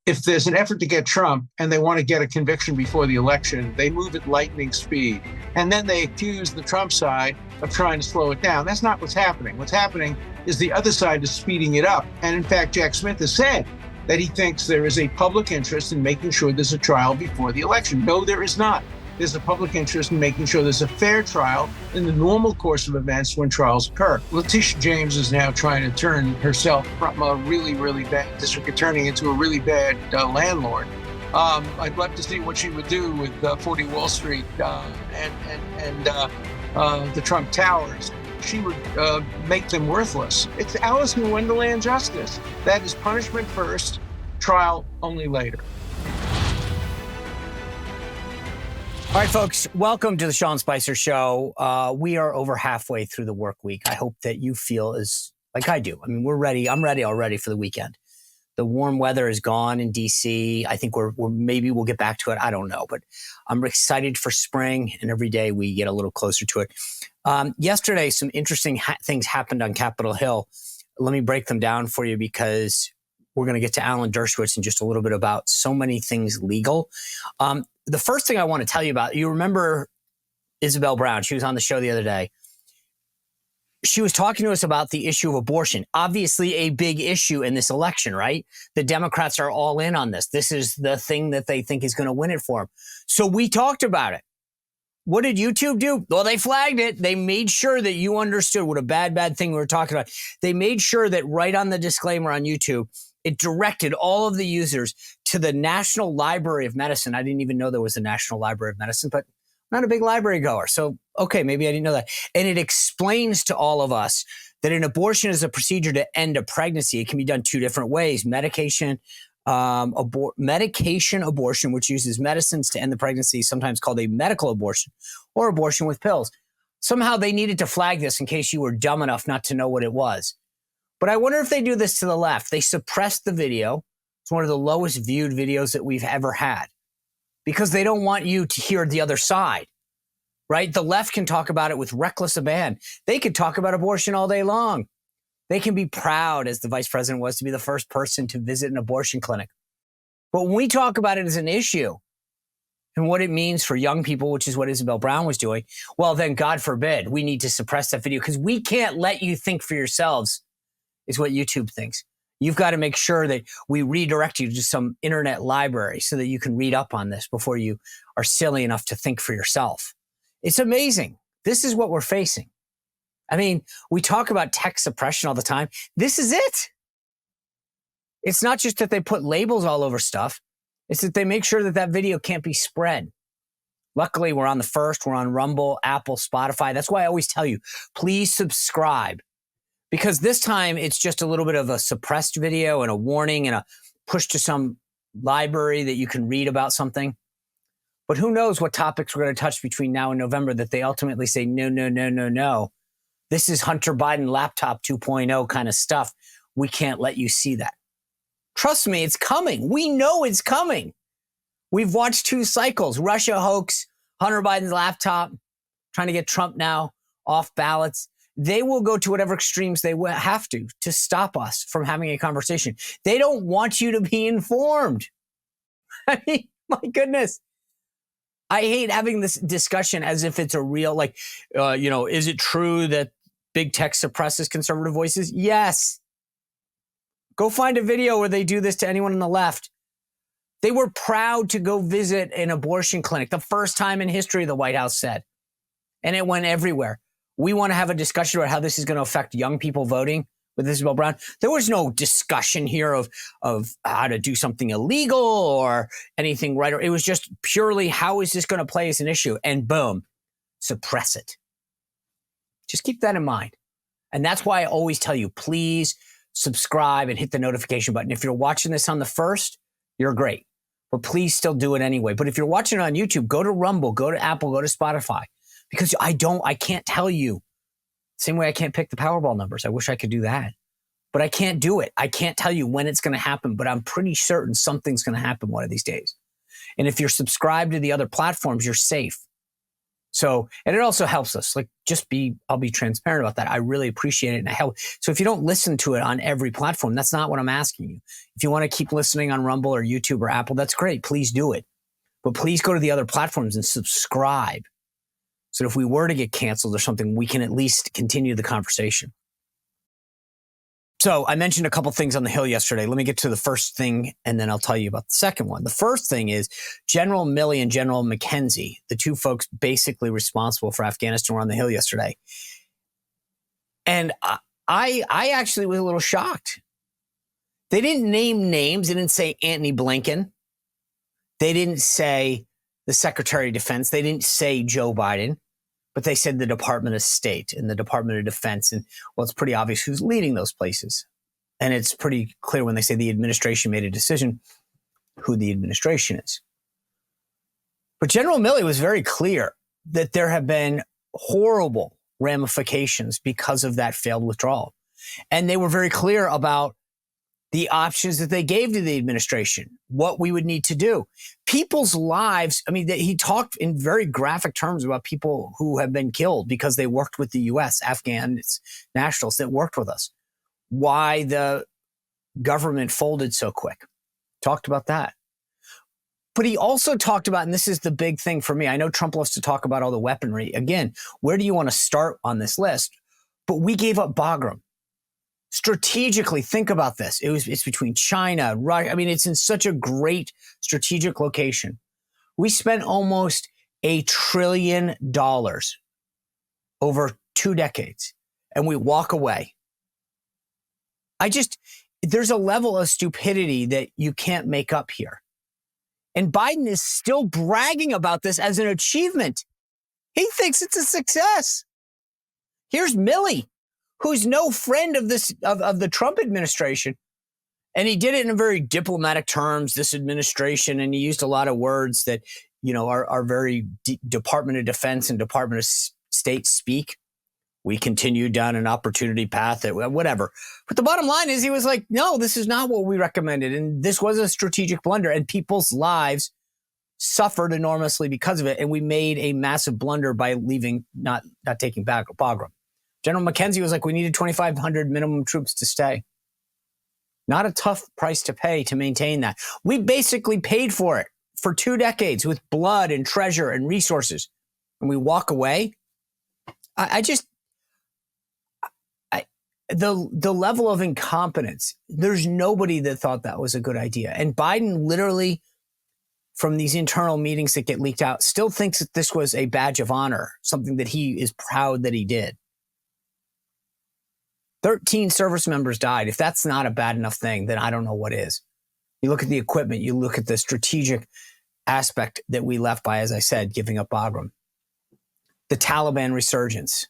if there's an effort to get Trump and they want to get a conviction before the election, they move at lightning speed. And then they accuse the Trump side of trying to slow it down. That's not what's happening. What's happening is the other side is speeding it up. And in fact, Jack Smith has said that he thinks there is a public interest in making sure there's a trial before the election. No, there is not. There's a public interest in making sure there's a fair trial in the normal course of events when trials occur. Letitia James is now trying to turn herself from a really, really bad district attorney into a really bad landlord. I'd love to see what she would do with 40 Wall Street and the Trump Towers. She would make them worthless. It's Alice in Wonderland justice. That is punishment first, trial only later. All right, folks, welcome to the Sean Spicer Show. We are over halfway through the work week. I hope that you feel as like I do. I mean, we're ready. I'm ready already for the weekend. The warm weather is gone in D.C. I think we're maybe we'll get back to it. I don't know, but I'm excited for spring, and every day we get a little closer to it. Yesterday, some interesting things happened on Capitol Hill. Let me break them down for you because we're going to get to Alan Dershowitz in just a little bit about so many things legal. The first thing I want to tell you about, you remember Isabel Brown. She was on the show the other day. She was talking to us about the issue of abortion. Obviously a big issue in this election, right? The Democrats are all in on this. This is the thing that they think is going to win it for them. So we talked about it. What did YouTube do? Well, they flagged it. They made sure that you understood what a bad thing we were talking about. They made sure that right on the disclaimer on YouTube, it directed all of the users to the National Library of Medicine. I didn't even know there was a National Library of Medicine, but I'm not a big library goer. So, okay, maybe I didn't know that. And it explains to all of us that an abortion is a procedure to end a pregnancy. It can be done two different ways. Medication abortion, which uses medicines to end the pregnancy, sometimes called a medical abortion, or abortion with pills. Somehow they needed to flag this in case you were dumb enough not to know what it was. But I wonder if they do this to the left. They suppressed the video. It's one of the lowest viewed videos that we've ever had because they don't want you to hear the other side, right? The left can talk about it with reckless abandon. They could talk about abortion all day long. They can be proud, as the vice president was, to be the first person to visit an abortion clinic. But when we talk about it as an issue and what it means for young people, which is what Isabel Brown was doing, well, then God forbid we need to suppress that video because we can't let you think for yourselves is what YouTube thinks. You've got to make sure that we redirect you to some internet library so that you can read up on this before you are silly enough to think for yourself. It's amazing. This is what we're facing. I mean, we talk about tech suppression all the time. This is it. It's not just that they put labels all over stuff. It's that they make sure that that video can't be spread. Luckily, we're on the first. We're on Rumble, Apple, Spotify. That's why I always tell you, please subscribe. Because this time it's just a little bit of a suppressed video and a warning and a push to some library that you can read about something. But who knows what topics we're going to touch between now and November that they ultimately say, no. This is Hunter Biden laptop 2.0 kind of stuff. We can't let you see that. Trust me, it's coming. We know it's coming. We've watched 2 cycles, Russia hoax, Hunter Biden's laptop, trying to get Trump now off ballots. They will go to whatever extremes they have to stop us from having a conversation. They don't want you to be informed. I mean, my goodness. I hate having this discussion as if it's a real, is it true that big tech suppresses conservative voices? Yes. Go find a video where they do this to anyone on the left. They were proud to go visit an abortion clinic, the first time in history, the White House said. And it went everywhere. We want to have a discussion about how this is going to affect young people voting with Isabel Brown. There was no discussion here of how to do something illegal or anything right. It was just purely how is this going to play as an issue? And boom, suppress it. Just keep that in mind. And that's why I always tell you, please subscribe and hit the notification button. If you're watching this on the first, you're great. But please still do it anyway. But if you're watching it on YouTube, go to Rumble, go to Apple, go to Spotify. Because I can't tell you. Same way I can't pick the Powerball numbers. I wish I could do that. But I can't do it. I can't tell you when it's going to happen, but I'm pretty certain something's going to happen one of these days. And if you're subscribed to the other platforms, you're safe. So, and it also helps us, like, I'll be transparent about that. I really appreciate it. And I help. So if you don't listen to it on every platform, that's not what I'm asking you. If you want to keep listening on Rumble or YouTube or Apple, that's great. Please do it. But please go to the other platforms and subscribe. So if we were to get canceled or something, we can at least continue the conversation. So I mentioned a couple things on the Hill yesterday. Let me get to the first thing, and then I'll tell you about the second one. The first thing is General Milley and General McKenzie, the two folks basically responsible for Afghanistan, were on the Hill yesterday. And I actually was a little shocked. They didn't name names. They didn't say Antony Blinken. They didn't say the Secretary of Defense. They didn't say Joe Biden. But they said the Department of State and the Department of Defense. And, well, it's pretty obvious who's leading those places. And it's pretty clear when they say the administration made a decision who the administration is. But General Milley was very clear that there have been horrible ramifications because of that failed withdrawal. And they were very clear about the options that they gave to the administration, what we would need to do. People's lives, I mean, he talked in very graphic terms about people who have been killed because they worked with the U.S., Afghan nationals that worked with us. Why the government folded so quick. Talked about that. But he also talked about, and this is the big thing for me, I know Trump loves to talk about all the weaponry. Again, where do you want to start on this list? But we gave up Bagram. Strategically, think about this. It's between China, Russia. I mean, it's in such a great strategic location. We spent almost $1 trillion over 2 decades, and we walk away. There's a level of stupidity that you can't make up here. And Biden is still bragging about this as an achievement. He thinks it's a success. Here's Milley, who's no friend of the Trump administration. And he did it in very diplomatic terms, this administration, and he used a lot of words that, are very Department of Defense and Department of State speak. We continue down an opportunity path, whatever. But the bottom line is he was like, no, this is not what we recommended. And this was a strategic blunder, and people's lives suffered enormously because of it. And we made a massive blunder by not taking back Bagram. General McKenzie was like, we needed 2,500 minimum troops to stay. Not a tough price to pay to maintain that. We basically paid for it for 2 decades with blood and treasure and resources. And we walk away. The level of incompetence, there's nobody that thought that was a good idea. And Biden literally, from these internal meetings that get leaked out, still thinks that this was a badge of honor, something that he is proud that he did. 13 service members died. If that's not a bad enough thing, then I don't know what is. You look at the equipment, you look at the strategic aspect that we left by, as I said, giving up Bagram. The Taliban resurgence.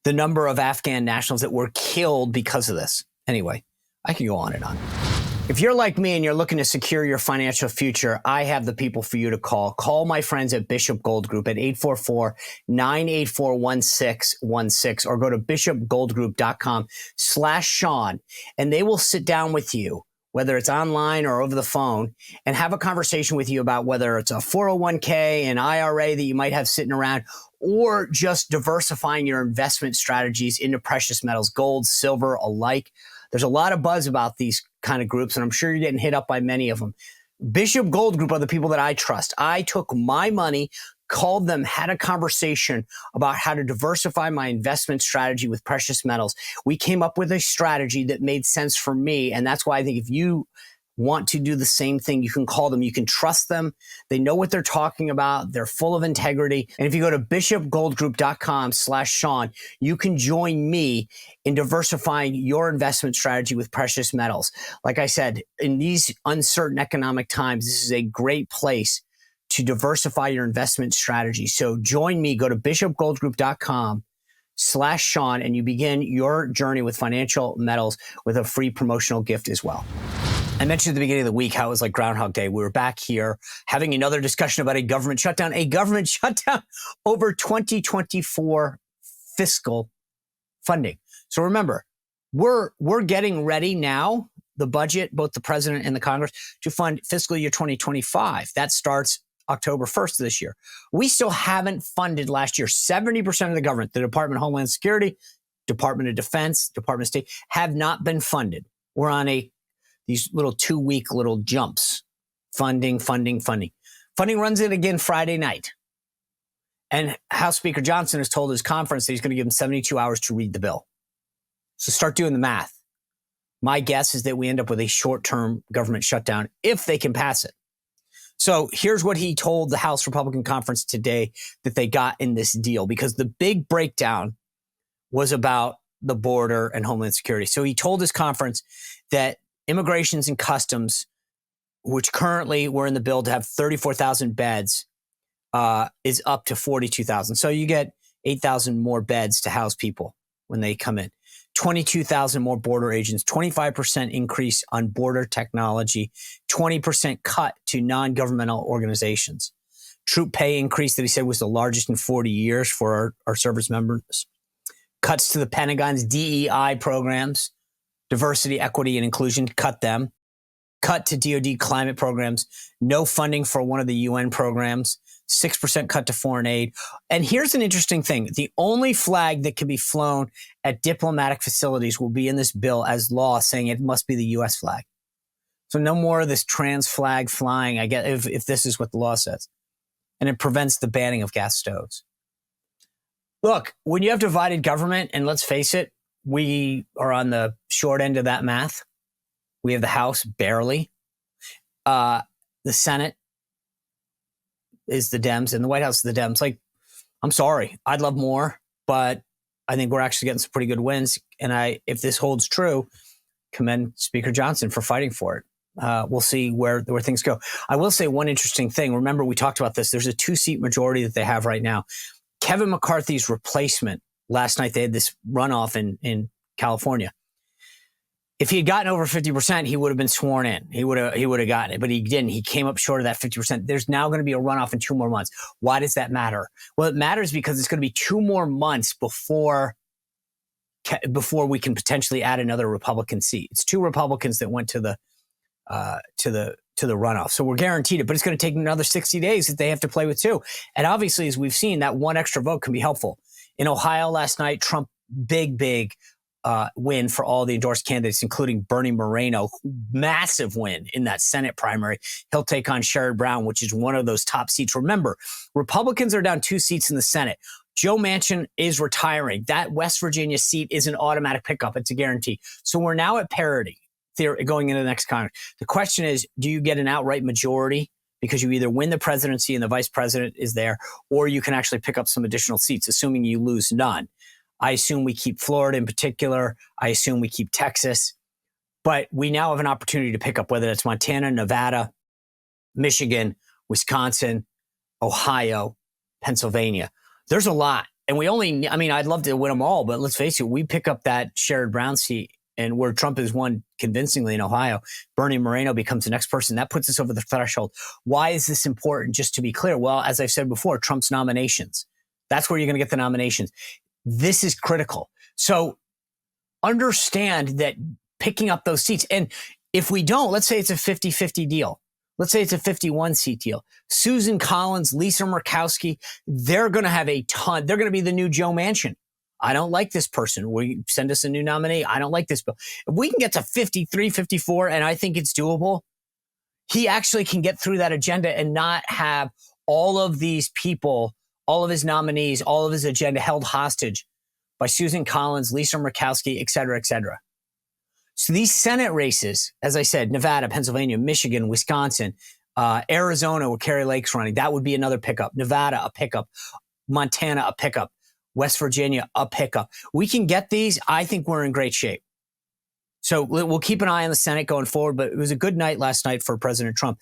The number of Afghan nationals that were killed because of this. Anyway, I can go on and on. If you're like me and you're looking to secure your financial future, I have the people for you to call. Call my friends at Bishop Gold Group at 844-984-1616 or go to bishopgoldgroup.com/Sean, and they will sit down with you, whether it's online or over the phone, and have a conversation with you about whether it's a 401k, an IRA that you might have sitting around, or just diversifying your investment strategies into precious metals, gold, silver, alike. There's a lot of buzz about these kind of groups, and I'm sure you're getting hit up by many of them. Bishop Gold Group are the people that I trust. I took my money, called them, had a conversation about how to diversify my investment strategy with precious metals. We came up with a strategy that made sense for me, and that's why I think if you want to do the same thing, you can call them. You can trust them. They know what they're talking about. They're full of integrity. And if you go to bishopgoldgroup.com/Sean, you can join me in diversifying your investment strategy with precious metals. Like I said, in these uncertain economic times, this is a great place to diversify your investment strategy. So join me. Go to bishopgoldgroup.com/Sean, and you begin your journey with financial metals with a free promotional gift as well. I mentioned at the beginning of the week how it was like Groundhog Day. We were back here having another discussion about a government shutdown over 2024 fiscal funding. So remember, we're getting ready now, the budget, both the president and the Congress, to fund fiscal year 2025. That starts October 1st of this year. We still haven't funded last year. 70% of the government, the Department of Homeland Security, Department of Defense, Department of State, have not been funded. We're on these little 2-week little jumps. Funding. Funding runs in again Friday night. And House Speaker Johnson has told his conference that he's going to give him 72 hours to read the bill. So start doing the math. My guess is that we end up with a short-term government shutdown if they can pass it. So here's what he told the House Republican Conference today that they got in this deal, because the big breakdown was about the border and Homeland Security. So he told his conference that Immigrations and Customs, which currently were in the bill to have 34,000 beds, is up to 42,000. So you get 8,000 more beds to house people when they come in. 22,000 more border agents, 25% increase on border technology, 20% cut to non-governmental organizations. Troop pay increase that he said was the largest in 40 years for our service members. Cuts to the Pentagon's DEI programs, diversity, equity, and inclusion, cut them. Cut to DoD climate programs, no funding for one of the UN programs, 6% cut to foreign aid. And here's an interesting thing. The only flag that can be flown at diplomatic facilities will be in this bill as law, saying it must be the U.S. flag. So no more of this trans flag flying, I guess, if this is what the law says. And it prevents the banning of gas stoves. Look, when you have divided government, and let's face it, we are on the short end of that math. We have the House barely. The Senate is the Dems, and the White House is the Dems. Like, I'm sorry, I'd love more, but I think we're actually getting some pretty good wins. And if this holds true, commend Speaker Johnson for fighting for it. We'll see where things go. I will say one interesting thing. Remember, we talked about this. There's a 2-seat majority that they have right now. Kevin McCarthy's replacement, last night they had this runoff in California. If he had gotten over 50%, he would have been sworn in. He would have gotten it, but he didn't. He came up short of that 50%. There's now going to be a runoff in 2 more months. Why does that matter? Well, it matters because it's going to be 2 more months before we can potentially add another Republican seat. It's 2 Republicans that went to the runoff. So we're guaranteed it, but it's going to take another 60 days that they have to play with 2. And obviously, as we've seen, that 1 extra vote can be helpful. In Ohio last night, Trump, big win for all the endorsed candidates, including Bernie Moreno, massive win in that Senate primary. He'll take on Sherrod Brown, which is one of those top seats. Remember, Republicans are down 2 seats in the Senate. Joe Manchin is retiring. That West Virginia seat is an automatic pickup. It's a guarantee. So we're now at parity going into the next Congress. The question is, do you get an outright majority? Because you either win the presidency and the vice president is there, or you can actually pick up some additional seats, assuming you lose none. I assume we keep Florida in particular. I assume we keep Texas. But we now have an opportunity to pick up whether it's Montana, Nevada, Michigan, Wisconsin, Ohio, Pennsylvania. There's a lot. And I'd love to win them all, but let's face it, we pick up that Sherrod Brown seat, and where Trump has won convincingly in Ohio, Bernie Moreno becomes the next person. That puts us over the threshold. Why is this important? Just to be clear, well, as I've said before, Trump's nominations. That's where you're going to get the nominations. This is critical. So understand that picking up those seats, and if we don't, let's say it's a 50-50 deal. Let's say it's a 51-seat deal. Susan Collins, Lisa Murkowski, they're going to have a ton. They're going to be the new Joe Manchin. I don't like this person. Will you send us a new nominee? I don't like this bill. If we can get to 53, 54, and I think it's doable, he actually can get through that agenda and not have all of these people, all of his nominees, all of his agenda held hostage by Susan Collins, Lisa Murkowski, et cetera, et cetera. So these Senate races, as I said, Nevada, Pennsylvania, Michigan, Wisconsin, Arizona, where Kari Lake's running, that would be another pickup. Nevada, a pickup. Montana, a pickup. West Virginia, a pickup. We can get these. I think we're in great shape. So we'll keep an eye on the Senate going forward, but it was a good night last night for President Trump.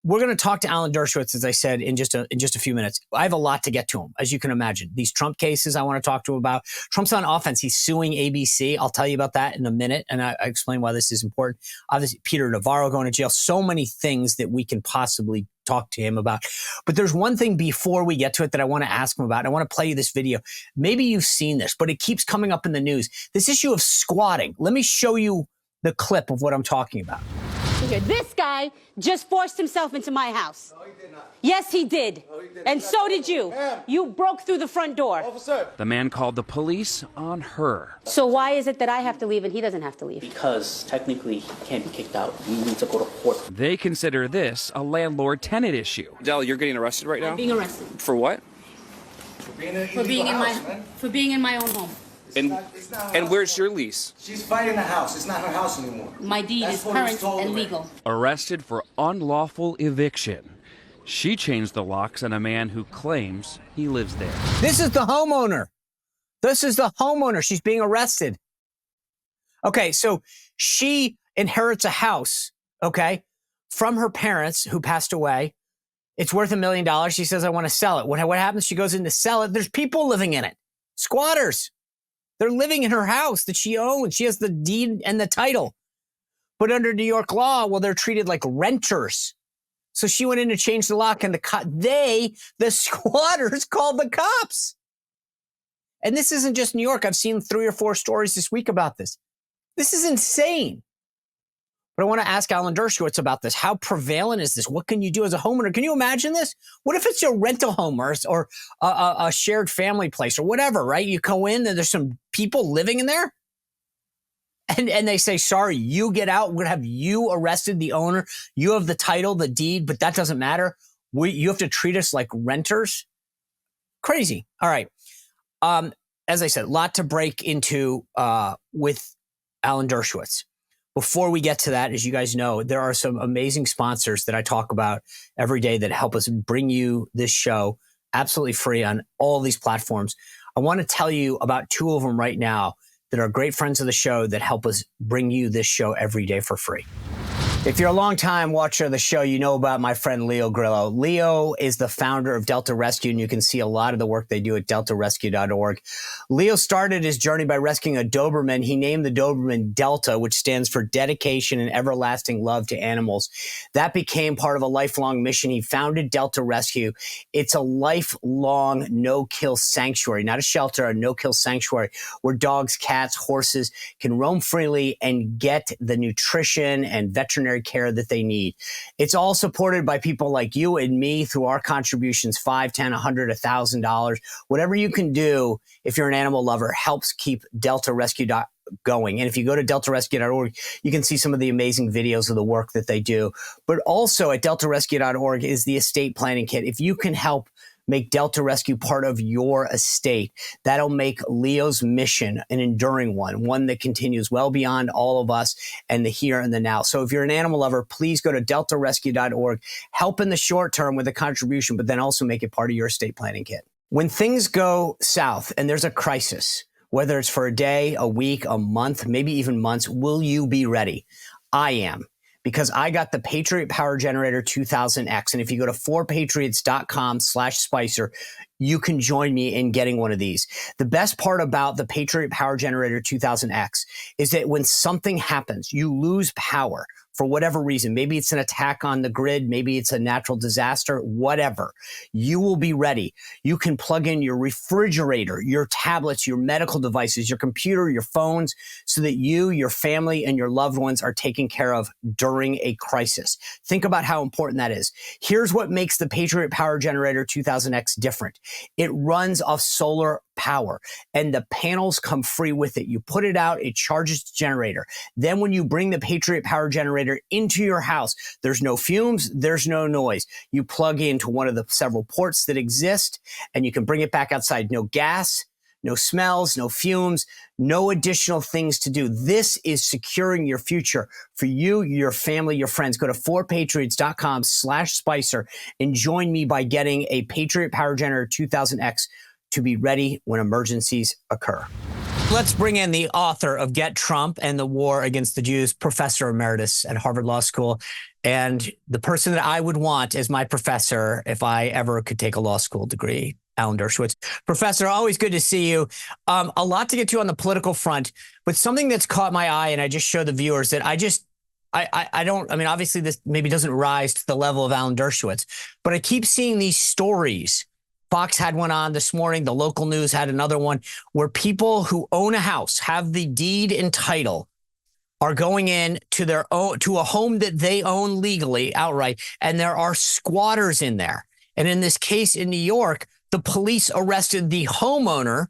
We're going to talk to Alan Dershowitz, as I said, in just a few minutes. I have a lot to get to him, as you can imagine. These Trump cases I want to talk to him about. Trump's on offense. He's suing ABC. I'll tell you about that in a minute, and I explain why this is important. Obviously, Peter Navarro going to jail. So many things that we can possibly talk to him about. But there's one thing before we get to it that I want to ask him about. I want to play you this video. Maybe you've seen this, but it keeps coming up in the news. This issue of squatting. Let me show you the clip of what I'm talking about. listen here. This guy just forced himself into my house. No, he did not. Yes, he did. No, he didn't. And so did you. You broke through the front door. Officer. The man called the police on her. So why is it that I have to leave and he doesn't have to leave? Because technically he can't be kicked out. We need to go to court. They consider this a landlord-tenant issue. Dell, you're getting arrested right now? I'm being arrested. For what? For being in, For being in my own home. It's not her And house. where's your lease? She's fighting the house. It's not her house anymore. My deed That's is what he was current told and already. legal. Arrested for unlawful eviction. She changed the locks on a man who claims he lives there. This is the homeowner. This is the homeowner. She's being arrested. Okay, so she inherits a house, okay, from her parents who passed away. It's worth $1 million. She says, I want to sell it. What happens? She goes in to sell it. There's people living in it. Squatters. They're living in her house that she owns. She has the deed and the title. But under New York law, well, they're treated like renters. So she went in to change the lock and the squatters called the cops. And this isn't just New York. I've seen 3 or 4 stories this week about this. This is insane. But I want to ask Alan Dershowitz about this. How prevalent is this? What can you do as a homeowner? Can you imagine this? What if it's your rental home or a shared family place or whatever, right? You go in and there's some people living in there and they say, sorry, you get out. We're going to have you arrested, the owner. You have the title, the deed, but that doesn't matter. You have to treat us like renters. Crazy. All right. As I said, a lot to break into with Alan Dershowitz. Before we get to that, as you guys know, there are some amazing sponsors that I talk about every day that help us bring you this show absolutely free on all these platforms. I want to tell you about 2 of them right now that are great friends of the show that help us bring you this show every day for free. If you're a long-time watcher of the show, you know about my friend Leo Grillo. Leo is the founder of Delta Rescue, and you can see a lot of the work they do at deltarescue.org. Leo started his journey by rescuing a Doberman. He named the Doberman Delta, which stands for dedication and everlasting love to animals. That became part of a lifelong mission. He founded Delta Rescue. It's a lifelong no-kill sanctuary, not a shelter, a no-kill sanctuary where dogs, cats, horses can roam freely and get the nutrition and veterinary care that they need. It's all supported by people like you and me through our contributions, $5, $10, $100, $1,000. Whatever you can do, if you're an animal lover, helps keep Delta Rescue going. And if you go to deltarescue.org, you can see some of the amazing videos of the work that they do. But also at deltarescue.org is the estate planning kit. If you can help make Delta Rescue part of your estate, that'll make Leo's mission an enduring one that continues well beyond all of us and the here and the now. So if you're an animal lover, please go to deltarescue.org, help in the short term with a contribution, but then also make it part of your estate planning kit. When things go south and there's a crisis, whether it's for a day, a week, a month, maybe even months, will you be ready? I am. Because I got the Patriot Power Generator 2000X. And if you go to 4patriots.com/Spicer, you can join me in getting one of these. The best part about the Patriot Power Generator 2000X is that when something happens, you lose power for whatever reason. Maybe it's an attack on the grid. Maybe it's a natural disaster, whatever. You will be ready. You can plug in your refrigerator, your tablets, your medical devices, your computer, your phones, so that you, your family, and your loved ones are taken care of during a crisis. Think about how important that is. Here's what makes the Patriot Power Generator 2000X different. It runs off solar power, and the panels come free with it. You put it out, it charges the generator. Then when you bring the Patriot Power Generator into your house, there's no fumes, there's no noise. You plug into one of the several ports that exist, and you can bring it back outside. No gas, no smells, no fumes, no additional things to do. This is securing your future for you, your family, your friends. Go to 4patriots.com/Spicer and join me by getting a Patriot Power Generator 2000X to be ready when emergencies occur. Let's bring in the author of Get Trump and the War Against the Jews, Professor Emeritus at Harvard Law School, and the person that I would want as my professor if I ever could take a law school degree, Alan Dershowitz. Professor, always good to see you. A lot to get to on the political front, but something that's caught my eye, and I just show the viewers that I don't, I mean, obviously this maybe doesn't rise to the level of Alan Dershowitz, but I keep seeing these stories. Fox had one on this morning. The local news had another one where people who own a house, have the deed and title, are going in to their own, to a home that they own legally outright, and there are squatters in there. And in this case in New York, the police arrested the homeowner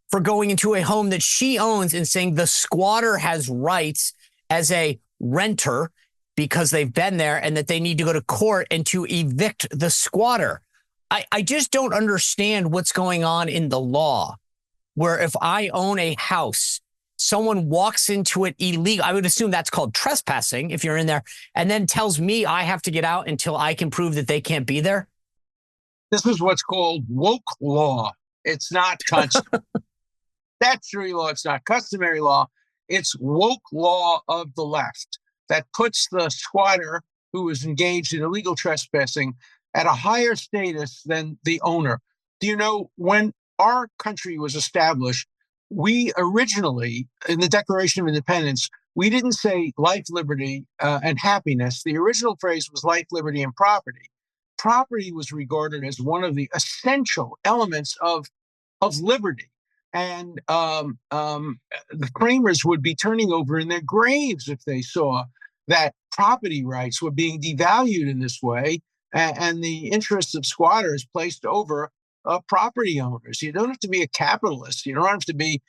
for going into a home that she owns and saying the squatter has rights as a renter because they've been there, and that they need to go to court and to evict the squatter. I just don't understand what's going on in the law, where if I own a house, someone walks into it illegal. I would assume that's called trespassing if you're in there, and then tells me I have to get out until I can prove that they can't be there. This is what's called woke law. It's not statutory law. It's not customary law. It's woke law of the left that puts the squatter who is engaged in illegal trespassing at a higher status than the owner. Do you know, when our country was established, we originally, in the Declaration of Independence, we didn't say life, liberty, and happiness. The original phrase was life, liberty, and property. Property was regarded as one of the essential elements of liberty. And the framers would be turning over in their graves if they saw that property rights were being devalued in this way, and the interests of squatters placed over property owners. You don't have to be a capitalist. You don't have to be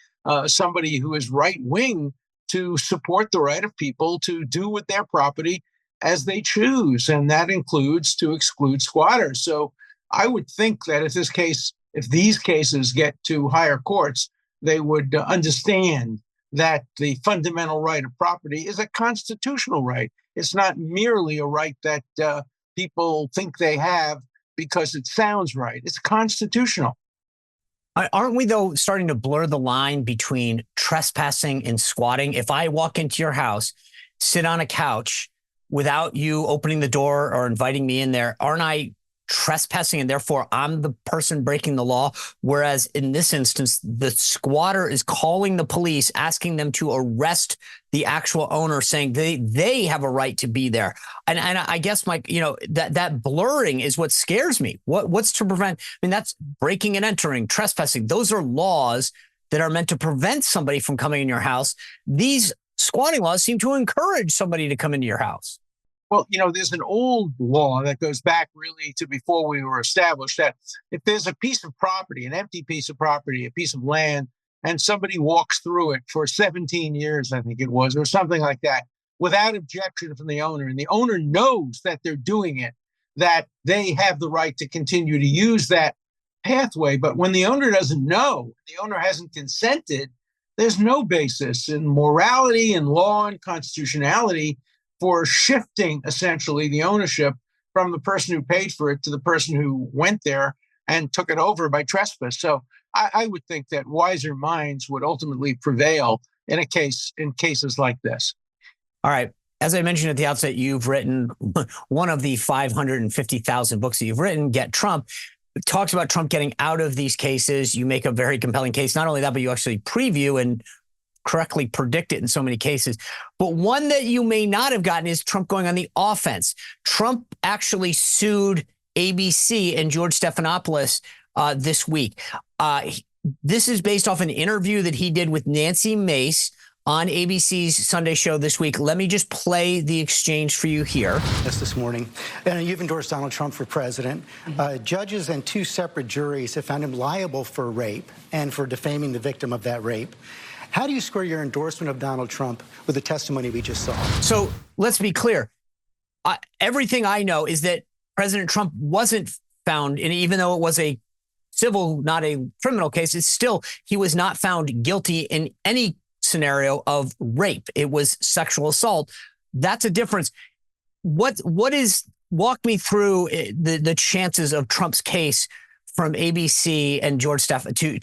somebody who is right-wing to support the right of people to do with their property as they choose, and that includes to exclude squatters. So I would think that if these cases get to higher courts, they would understand that the fundamental right of property is a constitutional right. It's not merely a right that people think they have because it sounds right. It's constitutional. Aren't we, though, starting to blur the line between trespassing and squatting? If I walk into your house, sit on a couch without you opening the door or inviting me in there, aren't I trespassing, and therefore I'm the person breaking the law? Whereas in this instance, the squatter is calling the police, asking them to arrest the actual owner, saying they have a right to be there. And I guess, Mike, that blurring is what scares me. What's to prevent? I mean, that's breaking and entering, trespassing. Those are laws that are meant to prevent somebody from coming in your house. These squatting laws seem to encourage somebody to come into your house. Well, there's an old law that goes back really to before we were established, that if there's a piece of property, an empty piece of property, a piece of land, and somebody walks through it for 17 years, I think it was, or something like that, without objection from the owner, and the owner knows that they're doing it, that they have the right to continue to use that pathway. But when the owner doesn't know, the owner hasn't consented, there's no basis in morality and law and constitutionality for shifting essentially the ownership from the person who paid for it to the person who went there and took it over by trespass. So I would think that wiser minds would ultimately prevail in cases like this. All right. As I mentioned at the outset, you've written one of the 550,000 books that you've written, Get Trump. It talks about Trump getting out of these cases. You make a very compelling case. Not only that, but you actually preview and correctly predict it in so many cases. But one that you may not have gotten is Trump going on the offense. Trump actually sued ABC and George Stephanopoulos this week. This is based off an interview that he did with Nancy Mace on ABC's Sunday show this week. Let me just play the exchange for you here. This morning. And you've endorsed Donald Trump for president. Judges and two separate juries have found him liable for rape and for defaming the victim of that rape. How do you square your endorsement of Donald Trump with the testimony we just saw? So let's be clear. Everything I know is that President Trump wasn't found, and even though it was a civil, not a criminal case, it's still, he was not found guilty in any scenario of rape. It was sexual assault. That's a difference. Walk me through the chances of Trump's case from ABC and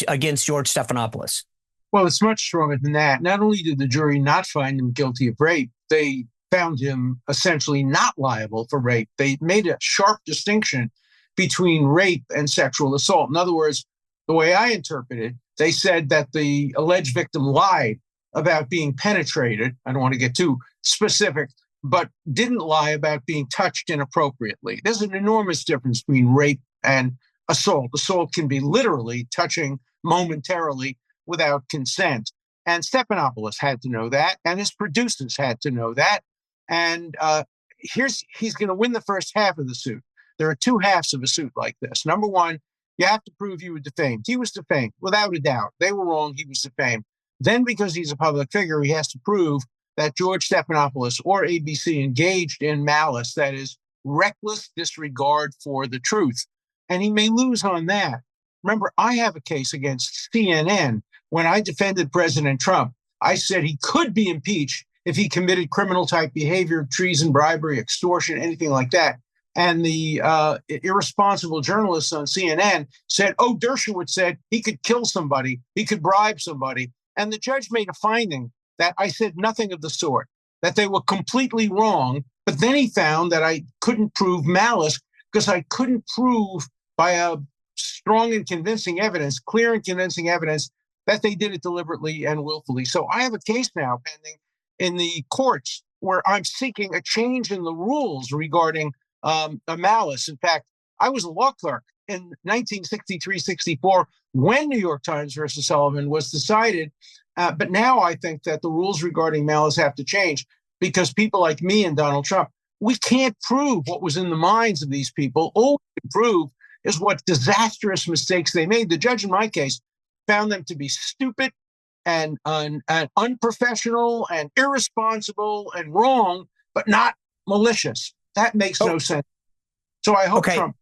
against George Stephanopoulos. Well, it's much stronger than that. Not only did the jury not find him guilty of rape, they found him essentially not liable for rape. They made a sharp distinction between rape and sexual assault. In other words, the way I interpret it, they said that the alleged victim lied about being penetrated. I don't want to get too specific, but didn't lie about being touched inappropriately. There's an enormous difference between rape and assault. Assault can be literally touching momentarily without consent. And Stephanopoulos had to know that, and his producers had to know that. And he's going to win the first half of the suit. There are two halves of a suit like this. Number one, you have to prove you were defamed. He was defamed, without a doubt. They were wrong. He was defamed. Then, because he's a public figure, he has to prove that George Stephanopoulos or ABC engaged in malice, that is, reckless disregard for the truth. And he may lose on that. Remember, I have a case against CNN. When I defended President Trump, I said he could be impeached if he committed criminal type behavior, treason, bribery, extortion, anything like that. And the irresponsible journalists on CNN said, oh, Dershowitz said he could kill somebody, he could bribe somebody. And the judge made a finding that I said nothing of the sort, that they were completely wrong. But then he found that I couldn't prove malice because I couldn't prove by a strong and convincing evidence, clear and convincing evidence, that they did it deliberately and willfully. So I have a case now pending in the courts where I'm seeking a change in the rules regarding a malice. In fact, I was a law clerk in 1963-64 when New York Times versus Sullivan was decided. But now I think that the rules regarding malice have to change because people like me and Donald Trump, we can't prove what was in the minds of these people. All we can prove is what disastrous mistakes they made. The judge in my case found them to be stupid and unprofessional and irresponsible and wrong, but not malicious. That makes no sense. So I hope Trump.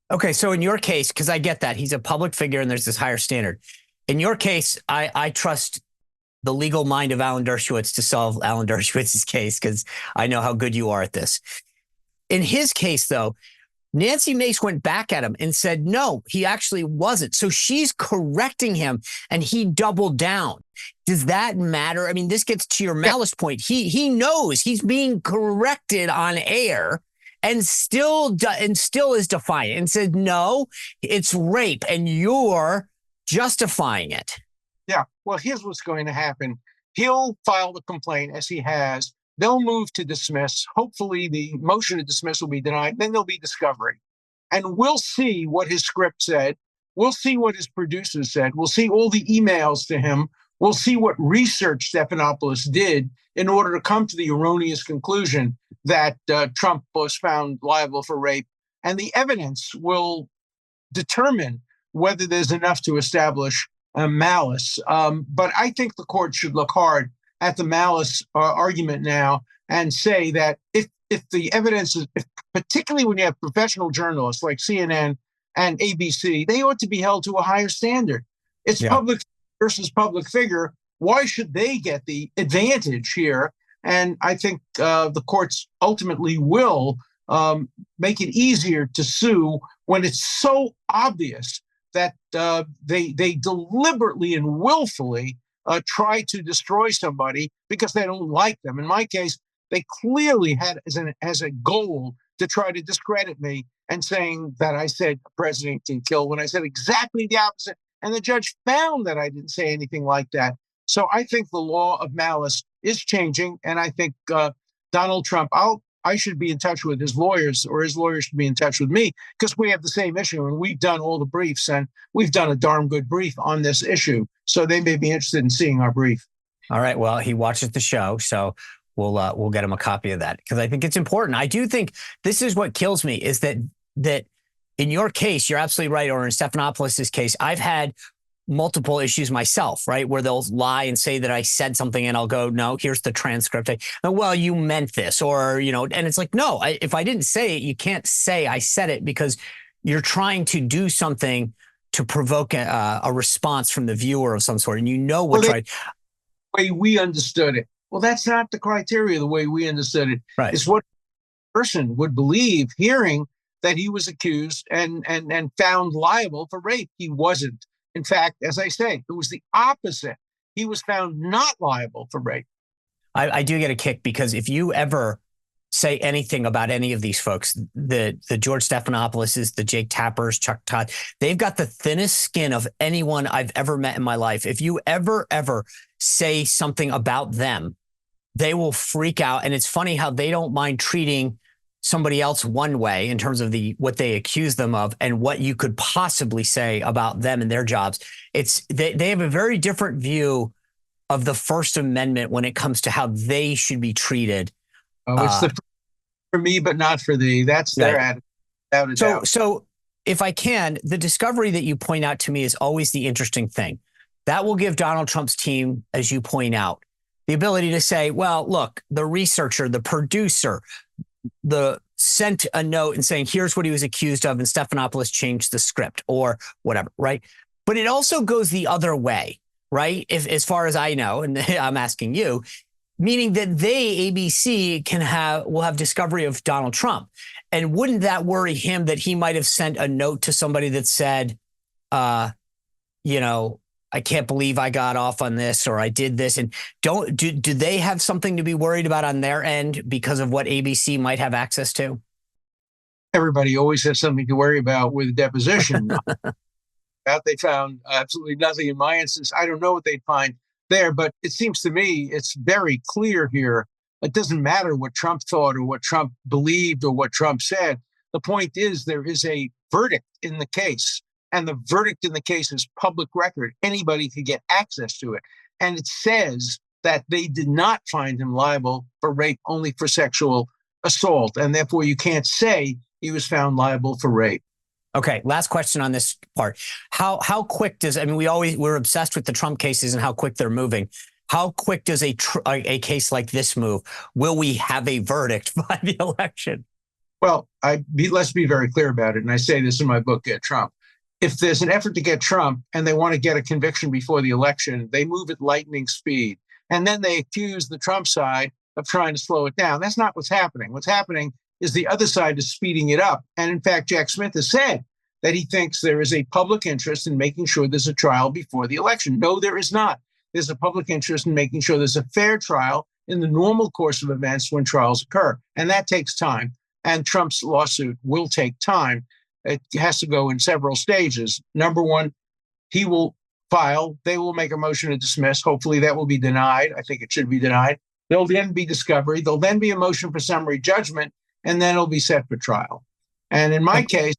Okay, so in your case, because I get that, he's a public figure and there's this higher standard. In your case, I trust the legal mind of Alan Dershowitz to solve Alan Dershowitz's case because I know how good you are at this. In his case, though, Nancy Mace went back at him and said, no, he actually wasn't. So she's correcting him and he doubled down. Does that matter? I mean, this gets to your malice point. He knows he's being corrected on air and still is defiant and said, no, it's rape and you're justifying it. Yeah. Well, here's what's going to happen. He'll file the complaint as he has. They'll move to dismiss. Hopefully the motion to dismiss will be denied. Then there'll be discovery. And we'll see what his script said. We'll see what his producers said. We'll see all the emails to him. We'll see what research Stephanopoulos did in order to come to the erroneous conclusion that Trump was found liable for rape. And the evidence will determine whether there's enough to establish malice. But I think the court should look hard at the malice argument now and say that if the evidence is, particularly when you have professional journalists like CNN and ABC, they ought to be held to a higher standard. It's public versus public figure. Why should they get the advantage here? And I think the courts ultimately will make it easier to sue when it's so obvious that they deliberately and willfully try to destroy somebody because they don't like them. In my case, they clearly had as a goal to try to discredit me and saying that I said a president can kill when I said exactly the opposite. And the judge found that I didn't say anything like that. So I think the law of malice is changing. And I think Donald Trump, I should be in touch with his lawyers, or his lawyers should be in touch with me, because we have the same issue and we've done all the briefs and we've done a darn good brief on this issue. So they may be interested in seeing our brief. All right. Well, he watches the show, so we'll get him a copy of that because I think it's important. I do think this is what kills me is that in your case, you're absolutely right. Or in Stephanopoulos' case, I've had multiple issues myself, right? Where they'll lie and say that I said something and I'll go, no, here's the transcript. Well, you meant this, or, and it's like, no, if I didn't say it, you can't say I said it because you're trying to do something to provoke a response from the viewer of some sort. And what's right. The way we understood it. Well, that's not the criteria, the way we understood it. Right. It's what a person would believe hearing that he was accused and found liable for rape. He wasn't. In fact, as I say, it was the opposite. He was found not liable for rape. I do get a kick because if you ever say anything about any of these folks, the George Stephanopoulos, the Jake Tappers, Chuck Todd, they've got the thinnest skin of anyone I've ever met in my life. If you ever say something about them, they will freak out. And it's funny how they don't mind treating somebody else one way in terms of what they accuse them of and what you could possibly say about them and their jobs. They have a very different view of the First Amendment when it comes to how they should be treated. Oh, it's the for me, but not for thee. That's their Right. attitude, without a doubt. So if I can, the discovery that you point out to me is always the interesting thing. That will give Donald Trump's team, as you point out, the ability to say, well, look, the researcher, the producer, sent a note and saying, here's what he was accused of, and Stephanopoulos changed the script or whatever, right? But it also goes the other way, right? If, as far as I know, and I'm asking you, meaning that ABC, will have discovery of Donald Trump. And wouldn't that worry him that he might have sent a note to somebody that said, I can't believe I got off on this, or I did this. And do they have something to be worried about on their end because of what ABC might have access to? Everybody always has something to worry about with deposition. That they found absolutely nothing in my instance. I don't know what they'd find there, but it seems to me it's very clear here. It doesn't matter what Trump thought or what Trump believed or what Trump said. The point is there is a verdict in the case, and the verdict in the case is public record. Anybody could get access to it. And it says that they did not find him liable for rape, only for sexual assault. And therefore you can't say he was found liable for rape. Okay, last question on this part. How quick we're obsessed with the Trump cases and how quick they're moving. How quick does a case like this move? Will we have a verdict by the election? Well, let's be very clear about it. And I say this in my book, Get Trump. If there's an effort to get Trump and they want to get a conviction before the election, they move at lightning speed. And then they accuse the Trump side of trying to slow it down. That's not what's happening. What's happening is the other side is speeding it up. And in fact, Jack Smith has said that he thinks there is a public interest in making sure there's a trial before the election. No, there is not. There's a public interest in making sure there's a fair trial in the normal course of events when trials occur. And that takes time. And Trump's lawsuit will take time. It has to go in several stages. Number one, he will file. They will make a motion to dismiss. Hopefully that will be denied. I think it should be denied. There'll then be discovery. There'll then be a motion for summary judgment, and then it'll be set for trial. And in my case,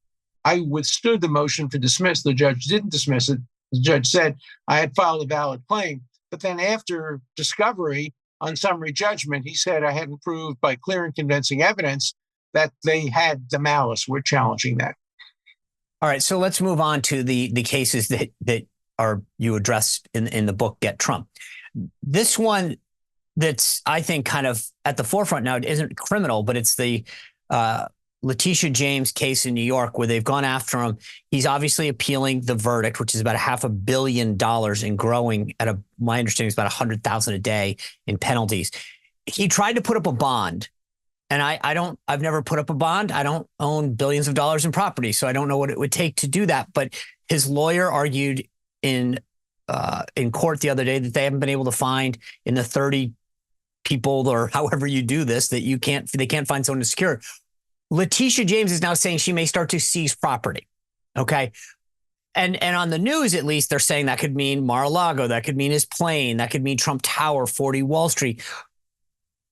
I withstood the motion to dismiss. The judge didn't dismiss it. The judge said I had filed a valid claim. But then after discovery on summary judgment, he said I hadn't proved by clear and convincing evidence that they had the malice. We're challenging that. All right, so let's move on to the cases that are you addressed in the book, Get Trump. This one that's, I think, kind of at the forefront now, it isn't criminal, but it's the Letitia James case in New York where they've gone after him. He's obviously appealing the verdict, which is about $500 million and growing at my understanding is about $100,000 a day in penalties. He tried to put up a bond. And I've never put up a bond. I don't own billions of dollars in property, so I don't know what it would take to do that. But his lawyer argued in court the other day that they haven't been able to find in the 30 people or however you do this, that they can't find someone to secure. Letitia James is now saying she may start to seize property. Okay. And on the news, at least, they're saying that could mean Mar-a-Lago, that could mean his plane, that could mean Trump Tower, 40 Wall Street.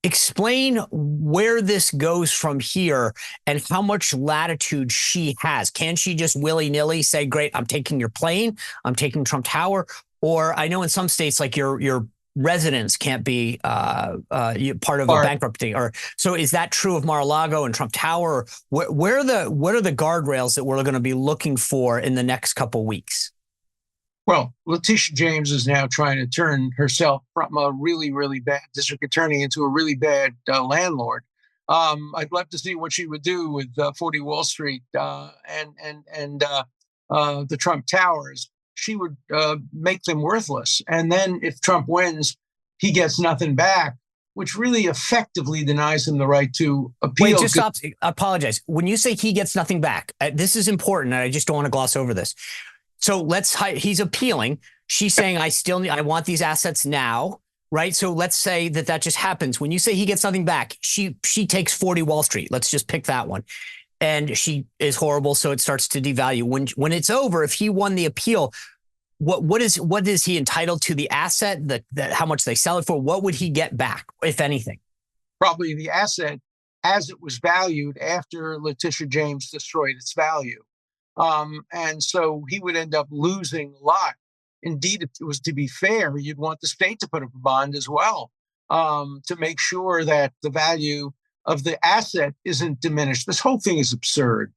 Explain where this goes from here and how much latitude she has. Can she just willy-nilly say, great, I'm taking your plane, I'm taking Trump Tower? Or I know in some states, like your residence can't be part of a bankruptcy. Or so is that true of Mar-a-Lago and Trump Tower? What are the guardrails that we're going to be looking for in the next couple of weeks? Well, Letitia James is now trying to turn herself from a really, really bad district attorney into a really bad landlord. I'd love to see what she would do with 40 Wall Street and the Trump Towers. She would make them worthless. And then if Trump wins, he gets nothing back, which really effectively denies him the right to appeal. Wait, just stop. I apologize. When you say he gets nothing back, this is important, and I just don't want to gloss over this. So he's appealing. She's saying, I want these assets now, right? So let's say that just happens. When you say he gets nothing back, she takes 40 Wall Street. Let's just pick that one. And she is horrible, so it starts to devalue. When it's over, if he won the appeal, what is he entitled to? The asset, how much they sell it for? What would he get back, if anything? Probably the asset as it was valued after Letitia James destroyed its value. And so he would end up losing a lot. indeed, if it was to be fair, you'd want the state to put up a bond as well, to make sure that the value of the asset isn't diminished. This whole thing is absurd.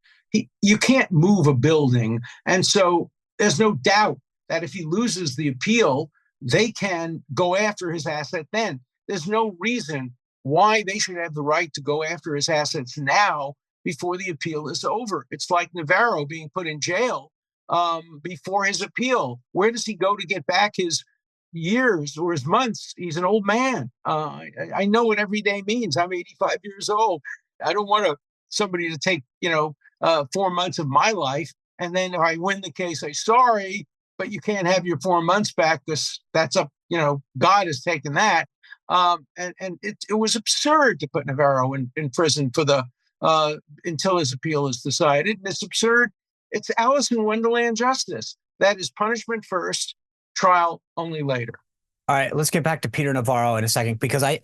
You can't move a building. And so there's no doubt that if he loses the appeal, they can go after his asset then. There's no reason why they should have the right to go after his assets now before the appeal is over. It's like Navarro being put in jail before his appeal. Where does he go to get back his years or his months? He's an old man. I know what every day means. I'm 85 years old. I don't want somebody to take, 4 months of my life. And then if I win the case, I'm sorry, but you can't have your 4 months back because that's up, God has taken that. And it was absurd to put Navarro in prison for until his appeal is decided. And it's absurd. It's Alice in Wonderland justice. That is punishment first, trial only later. All right, let's get back to Peter Navarro in a second, because I've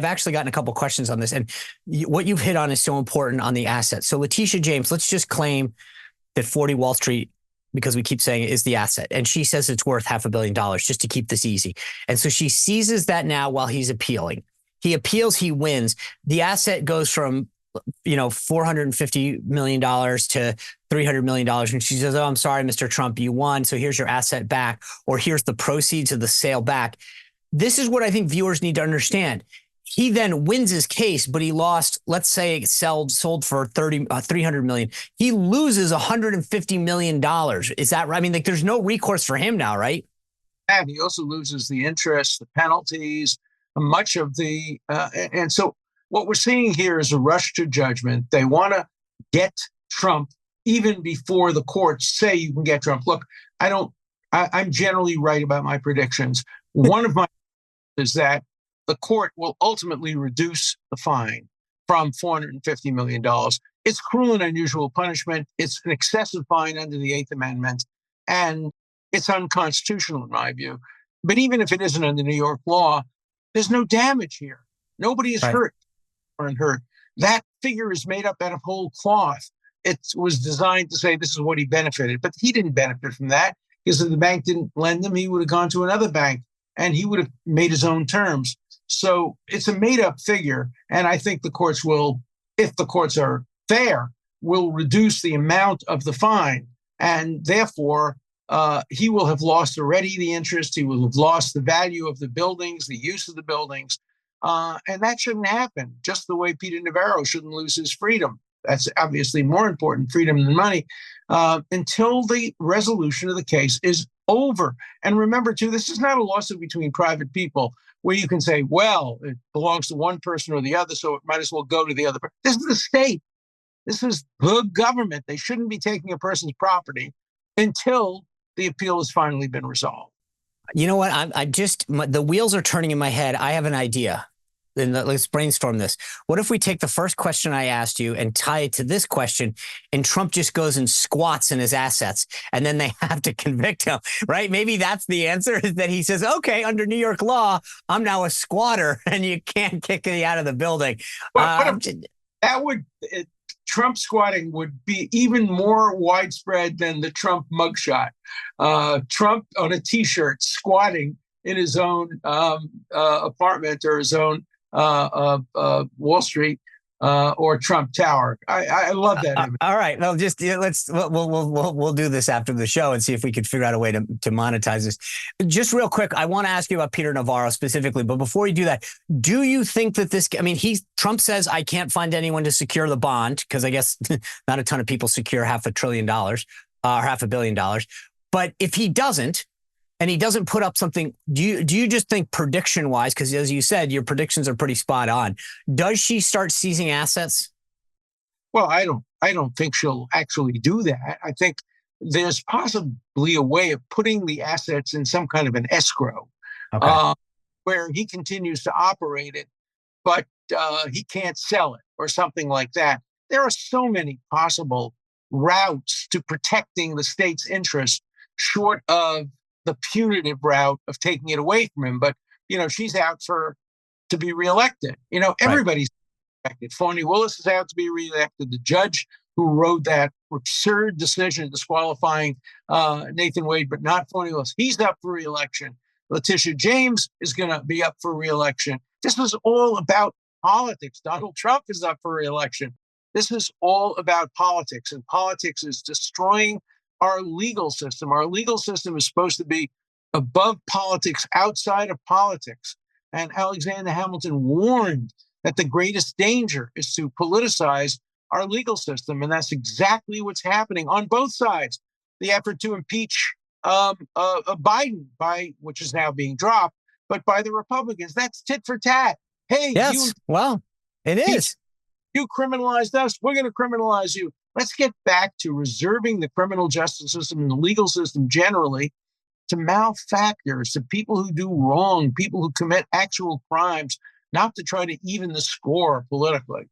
actually gotten a couple questions on this, and what you've hit on is so important on the assets. So Letitia James, let's just claim that 40 Wall Street, because we keep saying it, is the asset, and she says it's worth $500 million just to keep this easy. And so she seizes that now while he's appealing. He appeals, he wins. The asset goes from $450 million to $300 million. And she says, oh, I'm sorry, Mr. Trump, you won. So here's your asset back, or here's the proceeds of the sale back. This is what I think viewers need to understand. He then wins his case, but he lost, let's say it sold for $300 million. He loses $150 million. Is that right? I mean, there's no recourse for him now, right? And he also loses the interest, the penalties, much of the, and so what we're seeing here is a rush to judgment. They want to get Trump even before the courts say you can get Trump. Look, I'm generally right about my predictions. One of my is that the court will ultimately reduce the fine from $450 million. It's cruel and unusual punishment. It's an excessive fine under the Eighth Amendment, and it's unconstitutional in my view. But even if it isn't under New York law, there's no damage here. Nobody is hurt. That figure is made up out of whole cloth. It was designed to say this is what he benefited, but he didn't benefit from that, because if the bank didn't lend him, he would have gone to another bank and he would have made his own terms. So it's a made up figure. And I think the courts will, if the courts are fair, will reduce the amount of the fine. And therefore, he will have lost already the interest. He will have lost the value of the buildings, the use of the buildings. And that shouldn't happen, just the way Peter Navarro shouldn't lose his freedom. That's obviously more important, freedom than money, until the resolution of the case is over. And remember, too, this is not a lawsuit between private people where you can say, well, it belongs to one person or the other, so it might as well go to the other person. This is the state. This is the government. They shouldn't be taking a person's property until the appeal has finally been resolved. You know what? The wheels are turning in my head. I have an idea. And let's brainstorm this. What if we take the first question I asked you and tie it to this question, and Trump just goes and squats in his assets, and then they have to convict him, right? Maybe that's the answer, is that he says, okay, under New York law, I'm now a squatter and you can't kick me out of the building. Trump squatting would be even more widespread than the Trump mugshot. Trump on a T-shirt squatting in his own apartment or his own Wall Street or Trump Tower. I love that image. All right, well, we'll do this after the show and see if we could figure out a way to monetize this. Just real quick, I want to ask you about Peter Navarro specifically, but before you do that, do you think that Trump says I can't find anyone to secure the bond, because I guess not a ton of people secure $500 billion or $500 million. But if he doesn't, and he doesn't put up something, do you just think prediction wise, because as you said, your predictions are pretty spot on, does she start seizing assets? Well, I don't think she'll actually do that. I think there's possibly a way of putting the assets in some kind of an escrow, where he continues to operate it, but he can't sell it or something like that. There are so many possible routes to protecting the state's interest, short of the punitive route of taking it away from him. But, she's out to be reelected. Everybody's elected. Phony Willis is out to be reelected. The judge who wrote that absurd decision disqualifying Nathan Wade, but not Fornellis. He's up for re-election. Letitia James is going to be up for re-election. This was all about politics. Donald Trump is up for re-election. This is all about politics, and politics is destroying our legal system. Our legal system is supposed to be above politics, outside of politics. And Alexander Hamilton warned that the greatest danger is to politicize our legal system. And that's exactly what's happening on both sides. The effort to impeach Biden, which is now being dropped, but by the Republicans. That's tit for tat. Hey, yes, well, it is. You criminalized us. We're going to criminalize you. Let's get back to reserving the criminal justice system and the legal system generally to malefactors, to people who do wrong, people who commit actual crimes, not to try to even the score politically.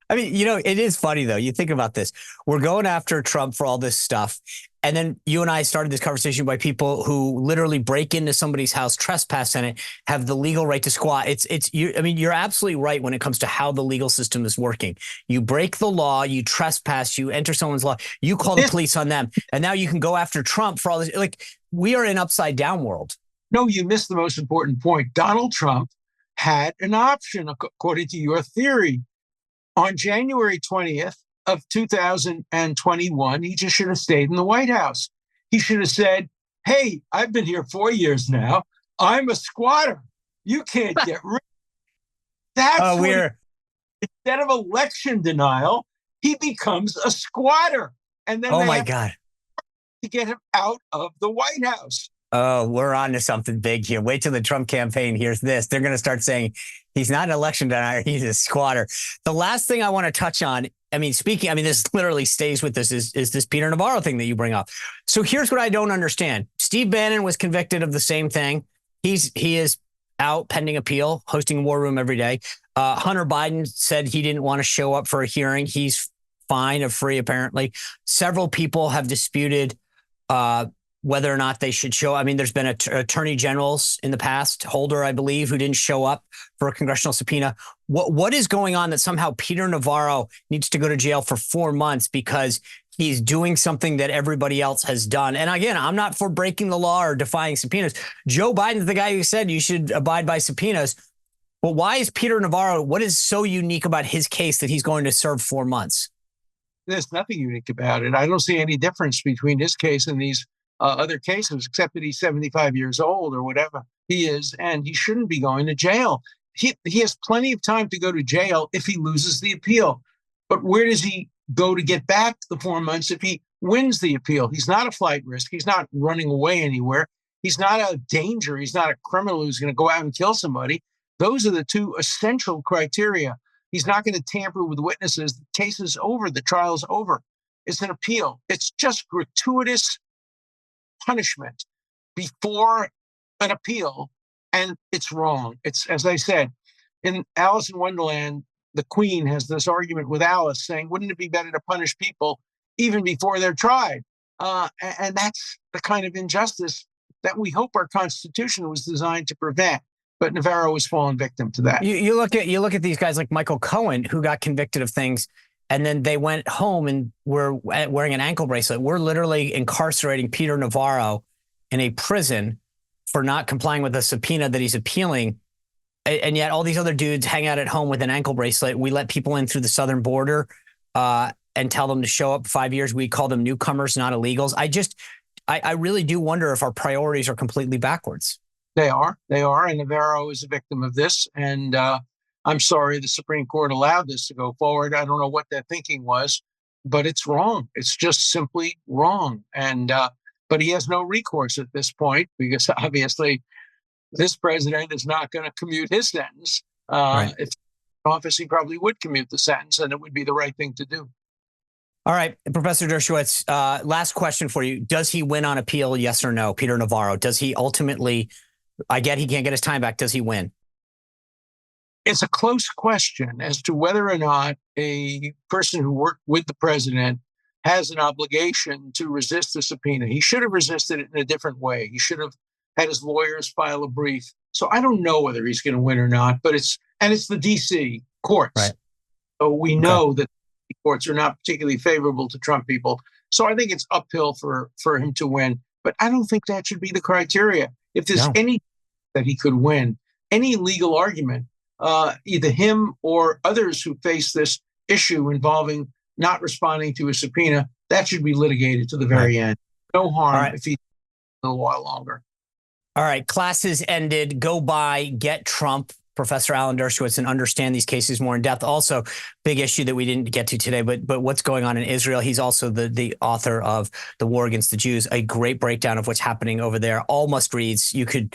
I mean, it is funny, though. You think about this. We're going after Trump for all this stuff. And then you and I started this conversation by people who literally break into somebody's house, trespass in it, have the legal right to squat. You're absolutely right when it comes to how the legal system is working. You break the law, you trespass, you enter someone's law, you call the police on them. And now you can go after Trump for all this. Like, we are in upside down world. No, you missed the most important point. Donald Trump had an option, according to your theory. On January 20th of 2021, he just should have stayed in the White House. He should have said, hey, I've been here 4 years now. I'm a squatter. You can't get rid of me. That's weird. Instead of election denial, he becomes a squatter. And then to get him out of the White House. Oh, we're on to something big here. Wait till the Trump campaign hears this. They're going to start saying he's not an election denier, he's a squatter. The last thing I want to touch on, this literally stays with this, is this Peter Navarro thing that you bring up. So here's what I don't understand. Steve Bannon was convicted of the same thing. He is out pending appeal, hosting a war room every day. Hunter Biden said he didn't want to show up for a hearing. He's fine or free, apparently. Several people have disputed whether or not they should show. There's been attorney generals in the past, Holder, I believe, who didn't show up for a congressional subpoena. What is going on that somehow Peter Navarro needs to go to jail for 4 months because he's doing something that everybody else has done? And again, I'm not for breaking the law or defying subpoenas. Joe Biden's the guy who said you should abide by subpoenas. But why is Peter Navarro, what is so unique about his case that he's going to serve 4 months? There's nothing unique about it. I don't see any difference between his case and these other cases, except that he's 75 years old or whatever he is, and he shouldn't be going to jail. He has plenty of time to go to jail if he loses the appeal. But where does he go to get back the 4 months if he wins the appeal? He's not a flight risk. He's not running away anywhere. He's not a danger. He's not a criminal who's going to go out and kill somebody. Those are the two essential criteria. He's not going to tamper with witnesses. The case is over. The trial's over. It's an appeal. It's just gratuitous punishment before an appeal, and it's wrong. It's, as I said, in Alice in Wonderland, the Queen has this argument with Alice saying, wouldn't it be better to punish people even before they're tried? And that's the kind of injustice that we hope our Constitution was designed to prevent. But Navarro has fallen victim to that. You look at these guys like Michael Cohen, who got convicted of things, and then they went home and were wearing an ankle bracelet. We're literally incarcerating Peter Navarro in a prison for not complying with a subpoena that he's appealing. And yet all these other dudes hang out at home with an ankle bracelet. We let people in through the southern border and tell them to show up 5 years. We call them newcomers, not illegals. I really do wonder if our priorities are completely backwards. They are. And Navarro is a victim of this. And I'm sorry the Supreme Court allowed this to go forward. I don't know what their thinking was, but it's wrong. It's just simply wrong. And but he has no recourse at this point because obviously this president is not going to commute his sentence. Right. If in office, he probably would commute the sentence, and it would be the right thing to do. All right, Professor Dershowitz, last question for you. Does he win on appeal, yes or no, Peter Navarro? Does he ultimately, I get he can't get his time back, does he win? It's a close question as to whether or not a person who worked with the president has an obligation to resist the subpoena. He should have resisted it in a different way. He should have had his lawyers file a brief. So I don't know whether he's going to win or not, but it's the DC courts. Right. So we know that courts are not particularly favorable to Trump people. So I think it's uphill for him to win. But I don't think that should be the criteria. If there's any that he could win, any legal argument, either him or others who face this issue involving not responding to a subpoena, that should be litigated to the very end. No harm if he's a little while longer. All right, classes ended. Go buy Get Trump, Professor Alan Dershowitz, and understand these cases more in depth. Also, big issue that we didn't get to today, but what's going on in Israel. He's also the author of The War Against the Jews, a great breakdown of what's happening over there. All must reads. You could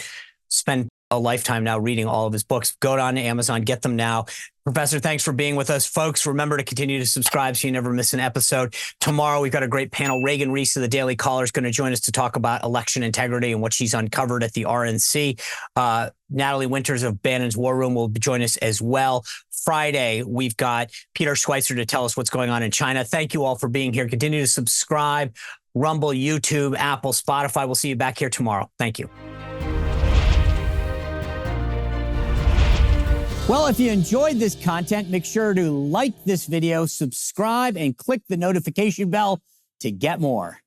spend a lifetime now reading all of his books. Go down to Amazon, get them now. Professor, thanks for being with us. Folks, remember to continue to subscribe so you never miss an episode. Tomorrow, we've got a great panel. Reagan Reese of the Daily Caller is going to join us to talk about election integrity and what she's uncovered at the RNC. Natalie Winters of Bannon's War Room will join us as well. Friday, we've got Peter Schweitzer to tell us what's going on in China. Thank you all for being here. Continue to subscribe. Rumble, YouTube, Apple, Spotify. We'll see you back here tomorrow. Thank you. Well, if you enjoyed this content, make sure to like this video, subscribe, and click the notification bell to get more.